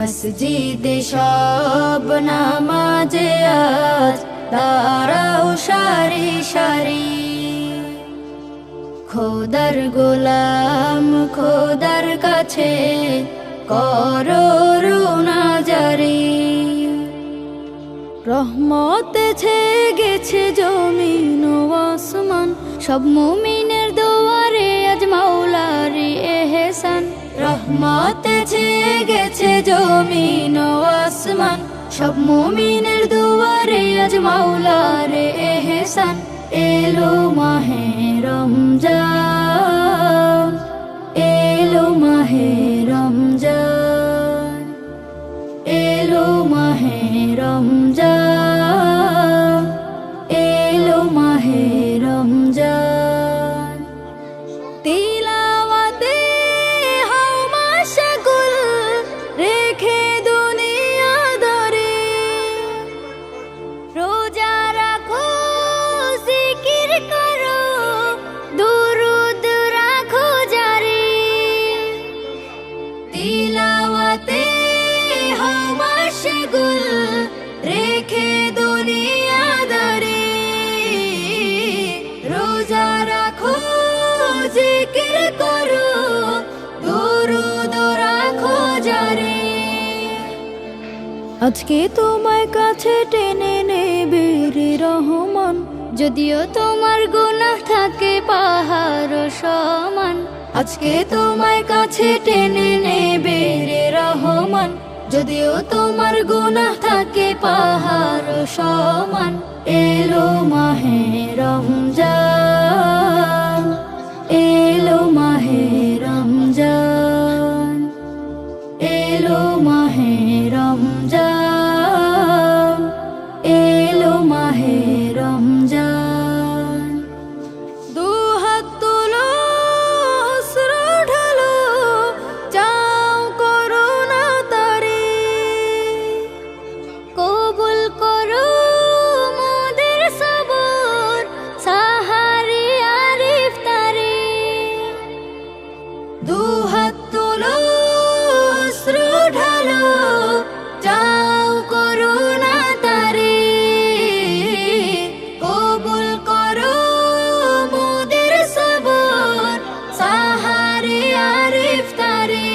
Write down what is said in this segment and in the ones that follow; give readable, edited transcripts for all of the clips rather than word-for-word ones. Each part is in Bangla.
মসজিদে সব নামাজে আজ দাঁড়াও সারি সারি, খোদার গোলাম খোদার কাছে করো রুনা জারি। রহমতে ছেয়ে গেছে জমিন ও আসমান, সব মুমিনের দুয়ারে আজ মাওলারি এহসান। রহমতে ছেয়ে গেছে জমিন ও আসমান, সব মুমিনের দুয়ারে আজ মাওলারে এহসান। এলো মাহে রমজান, এলো মাহে রমজান, এলো মাহে রমজান, এলো মাহে রমজান। তিলাওয়াতে হও মাশগুল, রেখে দুনিয়া দারে রোজা রাখো জিকির করো, দুরুদ রাখো জারি। তিলাওয়াতে হও মাশগুল, রেখে দুনিয়া দারে রোজা রাখো জিকির করো, দুরুদ রাখো জারি। আজকে তোমায় কাছে টেনে নেবে রে রহমান, যদিও তোমার গুনাহ থাকে পাহাড় সমান। আজকে তোমায় কাছে টেনে নেবে রে রহমান, যদিও তোমার গুনাহ থাকে পাহাড় সমান। এলো মাহে রমজান, এলো মাহে রমজান, এলো মাহে রমজান, এলো মাহে রমজান। দুহাত তুলো অশ্রু ঢালো, চাও করুণা তারে, কবুল করো মোদের সবর সাহারি আর ইফতারে। দুহাত তুলো অশ্রু ঢালো, চাও করুণা তারে, কবুল করো মোদের সবর সাহারি আর ইফতারে।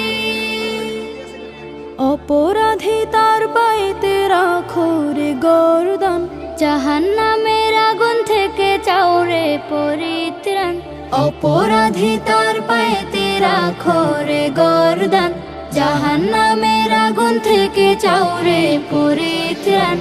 অপরাধী তার পাইতে রাখো রে গর্দান, জাহান্নামের আগুন থেকে চাও রে পরিত্রাণ। অপরাধী তার পাইতে রাখো রে গর্দান, জাহান্নামের আগুন থেকে চাও রে পরিত্রাণ।